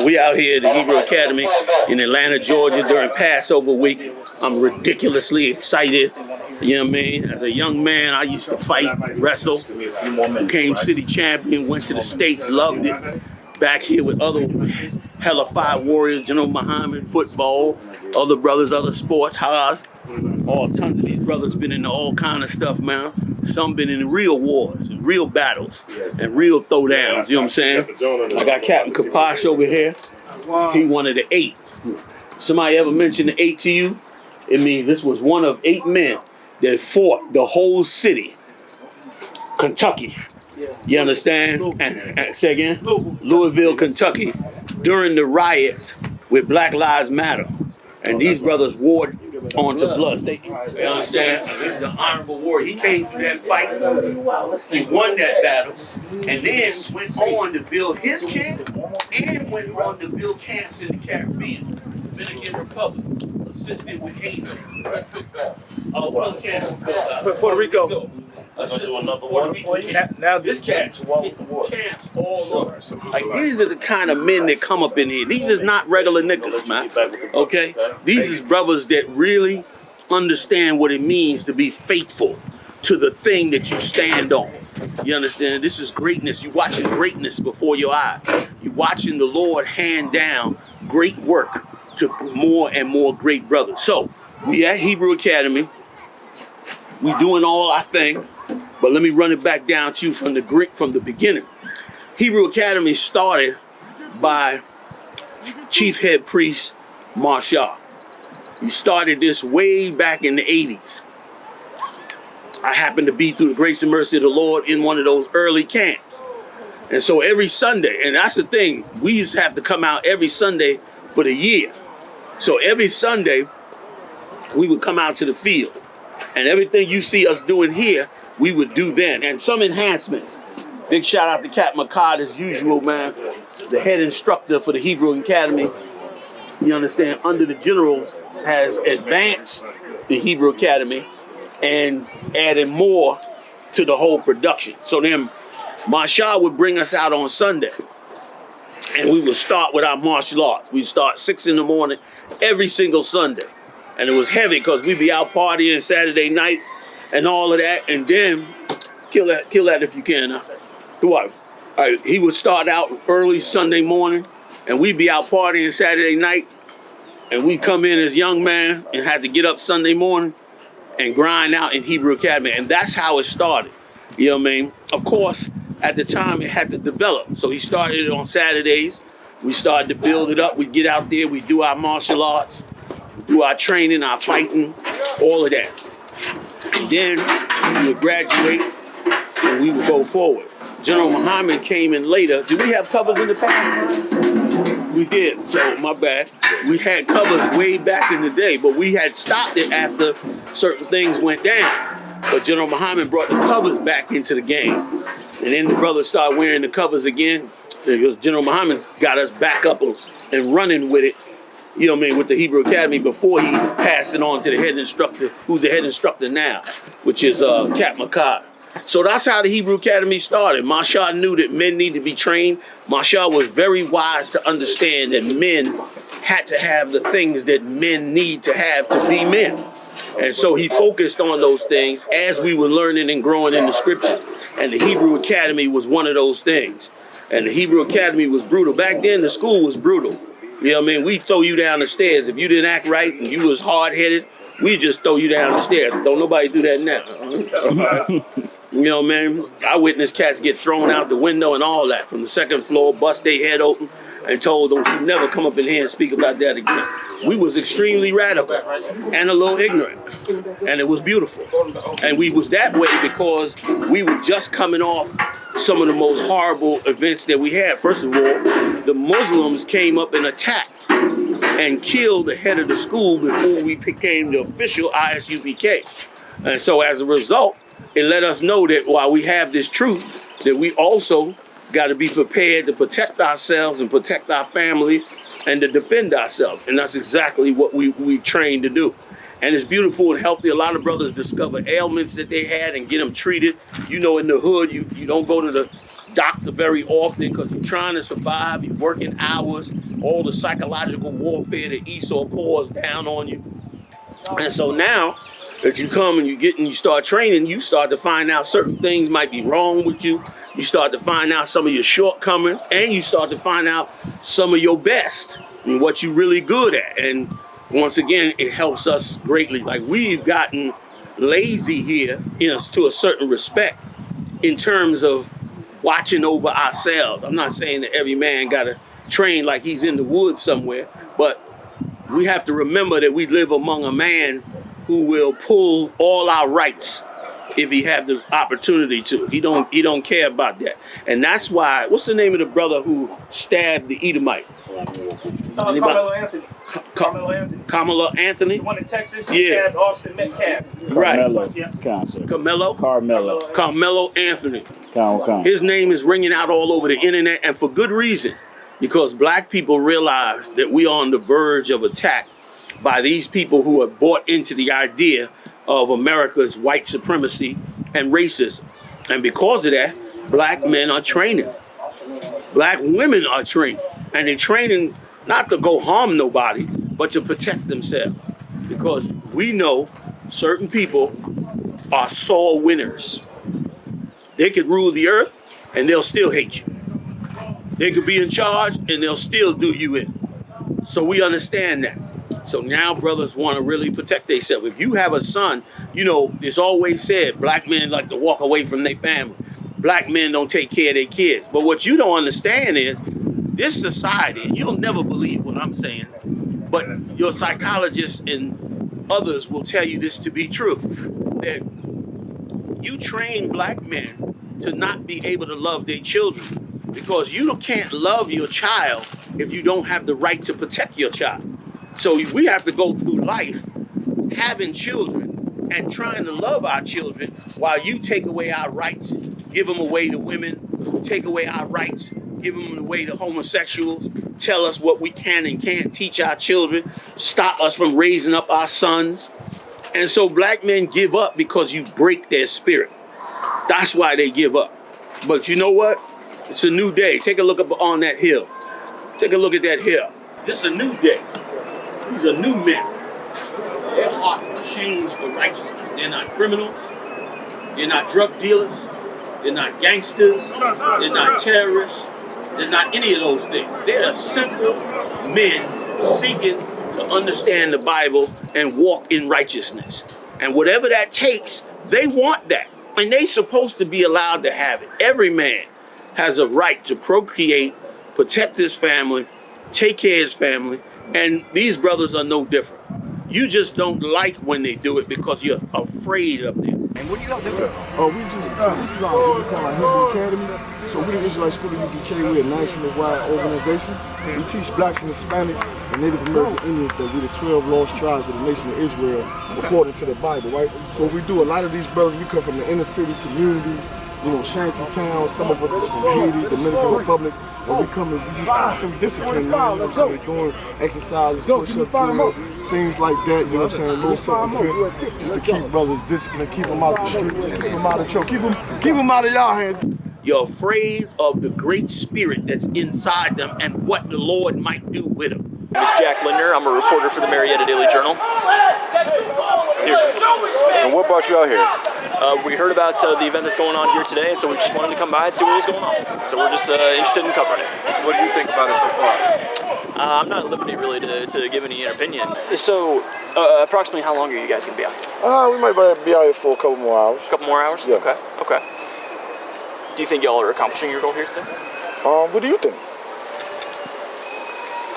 We out here at the Hebrew Academy in Atlanta, Georgia during Passover week. I'm ridiculously excited. You know what I mean? As a young man, I used to fight, wrestle, became city champion, went to the States, loved it. Back here with other hellified warriors, General Muhammad, football, other brothers, other sports, Haas. All tons of these brothers been into all kind of stuff, man. Some been in real wars and real battles and real throwdowns, you know what I'm saying? I got Captain Kapash over here. He one of the 8. Somebody ever mentioned the 8 to you? It means this was one of 8 men that fought the whole city, Kentucky. You understand? And say again? Louisville, Kentucky, during the riots with Black Lives Matter. And these brothers warred onto blood. You understand? This is an honorable war. He came through that fight. He won that battle. And then went on to build his camp and went on to build camps in the Caribbean. Dominican Republic. Assisted with Haiti. What other camps? Puerto Rico. Now this camps all over. Like these are the kind of men that come up in here. These is not regular niggas, man. Okay? These is brothers that really understand what it means to be faithful to the thing that you stand on. You understand? This is greatness. You're watching greatness before your eyes. You're watching the Lord hand down great work to more and more great brothers. So, we at Hebrew Academy. We doing all our thing. But let me run it back down to you from the beginning. Hebrew Academy started by Chief Head Priest Marshall. He started this way back in the 80s. I happened to be, through the grace and mercy of the Lord, in one of those early camps. And so every Sunday, and that's the thing, we used to have to come out every Sunday for the year. So every Sunday, we would come out to the field. And everything you see us doing here, we would do then. And some enhancements. Big shout out to Captain McCard as usual, man. The head instructor for the Hebrew Academy. You understand, under the generals, has advanced the Hebrew Academy and added more to the whole production. So then Marshall would bring us out on Sunday. And we would start with our martial arts. We'd start 6 in the morning every single Sunday. And it was heavy because we'd be out partying Saturday night and all of that. And then, kill that if you can. What? All right, he would start out early Sunday morning and we'd be out partying Saturday night. And we'd come in as young man and had to get up Sunday morning and grind out in Hebrew Academy. And that's how it started. You know what I mean? Of course, at the time it had to develop. So he started it on Saturdays. We started to build it up. We'd get out there, we'd do our martial arts, do our training, our fighting, all of that. And then we would graduate and we would go forward. General Muhammad came in later. Did we have covers in the past? We did, so my bad. We had covers way back in the day, but we had stopped it after certain things went down. But General Muhammad brought the covers back into the game. And then the brothers started wearing the covers again because General Muhammad got us back up and running with it, you know what I mean, with the Hebrew Academy before he passed it on to the head instructor, who's the head instructor now, which is Cap McCod. So that's how the Hebrew Academy started. Marshall knew that men need to be trained. Marshall was very wise to understand that men had to have the things that men need to have to be men. And so he focused on those things as we were learning and growing in the scriptures. And the Hebrew Academy was one of those things. And the Hebrew Academy was brutal. Back then, the school was brutal. You know what I mean? We'd throw you down the stairs. If you didn't act right and you was hard-headed, we'd just throw you down the stairs. Don't nobody do that now. You know, man, I witnessed cats get thrown out the window and all that from the second floor, bust their head open, and told them to never come up in here and speak about that again. We was extremely radical and a little ignorant, and it was beautiful. And we was that way because we were just coming off some of the most horrible events that we had. First of all, the Muslims came up and attacked and killed the head of the school before we became the official ISUPK. And so as a result, it let us know that while we have this truth, that we also got to be prepared to protect ourselves and protect our family and to defend ourselves. And that's exactly what we trained to do. And it's beautiful and healthy. A lot of brothers discover ailments that they had and get them treated. You know, in the hood, you don't go to the doctor very often because you're trying to survive, you're working hours, all the psychological warfare that Esau pours down on you. And so now that you come and you start training, you start to find out certain things might be wrong with you. You start to find out some of your shortcomings, and you start to find out some of your best and what you're really good at. And once again, it helps us greatly. Like, we've gotten lazy here, to a certain respect in terms of watching over ourselves. I'm not saying that every man got to train like he's in the woods somewhere, but we have to remember that we live among a man who will pull all our rights if he have the opportunity to. He don't care about that. And that's why, what's the name of the brother who stabbed the Edomite? Carmelo Anthony. Carmelo Anthony? The one in Texas, he stabbed Austin Metcalf. Right. Carmelo Anthony. Come. His name is ringing out all over the internet, and for good reason. Because black people realize that we are on the verge of attack by these people who have bought into the idea of America's white supremacy and racism. And because of that, black men are training. Black women are training. And they're training not to go harm nobody, but to protect themselves. Because we know certain people are sore winners. They could rule the earth and they'll still hate you. They could be in charge and they'll still do you in. So we understand that. So now brothers want to really protect themselves. If you have a son, it's always said black men like to walk away from their family. Black men don't take care of their kids. But what you don't understand is this society, and you'll never believe what I'm saying, but your psychologists and others will tell you this to be true, that you train black men to not be able to love their children. Because you can't love your child if you don't have the right to protect your child. So we have to go through life having children and trying to love our children while you take away our rights, give them away to women, take away our rights, give them away to homosexuals, tell us what we can and can't teach our children, stop us from raising up our sons. And so black men give up because you break their spirit. That's why they give up. But you know what? It's a new day. Take a look up on that hill. Take a look at that hill. This is a new day. These are new men. Their hearts have changed for righteousness. They're not criminals. They're not drug dealers. They're not gangsters. They're not terrorists. They're not any of those things. They're simple men seeking to understand the Bible and walk in righteousness. And whatever that takes, they want that. And they're supposed to be allowed to have it. Every man has a right to procreate, protect his family, take care of his family, and these brothers are no different. You just don't like when they do it because you're afraid of them. And what do you know this is? Oh, we call it Hebrew Academy. So we the Israelite School of UPK, we're a national-wide organization. We teach blacks and Hispanics and Native American Indians that we're the 12 lost tribes of the nation of Israel according to the Bible, right? So we do a lot of these brothers, we come from the inner city communities, shanty towns, some of us is from Haiti, Dominican Republic, and we come and we just keep them disciplined, we're doing exercises, push-ups, drills, things like that, a little self-defense, just to keep brothers disciplined, keep them out the streets, keep them out of trouble, keep them out of y'all hands. You're afraid of the great spirit that's inside them and what the Lord might do with them. My name is Jack Linder. I'm a reporter for the Marietta Daily Journal. And what brought you out here? We heard about the event that's going on here today, and so we just wanted to come by and see what was going on. So we're just interested in covering it. What do you think about it so far? I'm not at liberty really to give any opinion. So approximately how long are you guys going to be We out? might be out here for a couple more hours. A couple more hours? Yeah. Okay. Do you think y'all are accomplishing your goal here today? What do you think?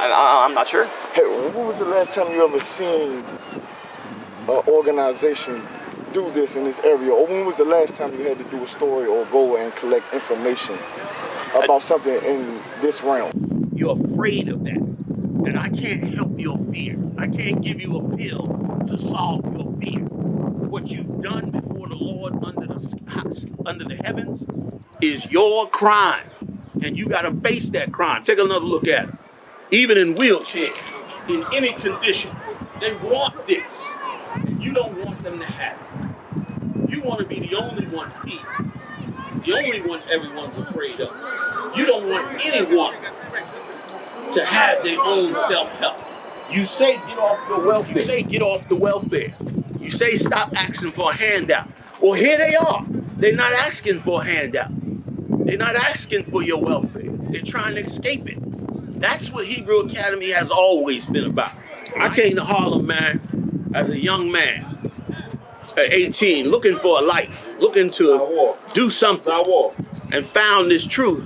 I'm not sure. Hey, when was the last time you ever seen an organization do this in this area? Or when was the last time you had to do a story or go and collect information about something in this realm? You're afraid of that. And I can't help your fear. I can't give you a pill to solve your fear. What you've done before the Lord under the heavens is your crime. And you got to face that crime. Take another look at it. Even in wheelchairs, in any condition, they want this. And you don't want them to have it. You want to be the only one feeding, the only one everyone's afraid of. You don't want anyone to have their own self-help. You say get off the welfare. You say get off the welfare. You say stop asking for a handout. Well, here they are. They're not asking for a handout. They're not asking for your welfare. They're trying to escape it. That's what Hebrew Academy has always been about. I came to Harlem, man, as a young man at 18, looking for a life, looking to do something, and found this truth.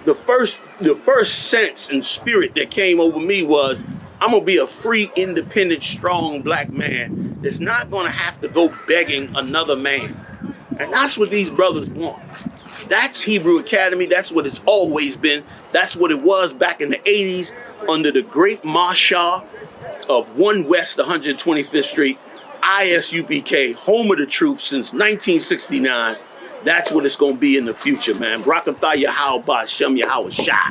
The first sense and spirit that came over me was, I'm gonna be a free, independent, strong black man that's not gonna have to go begging another man. And that's what these brothers want. That's Hebrew Academy. That's what it's always been. That's what it was back in the 80s under the great Marshal of 1 West 125th Street, ISUPK, home of the truth since 1969. That's what it's gonna be in the future, man. Brakatha Yahweh Bashem Yahweh Shai.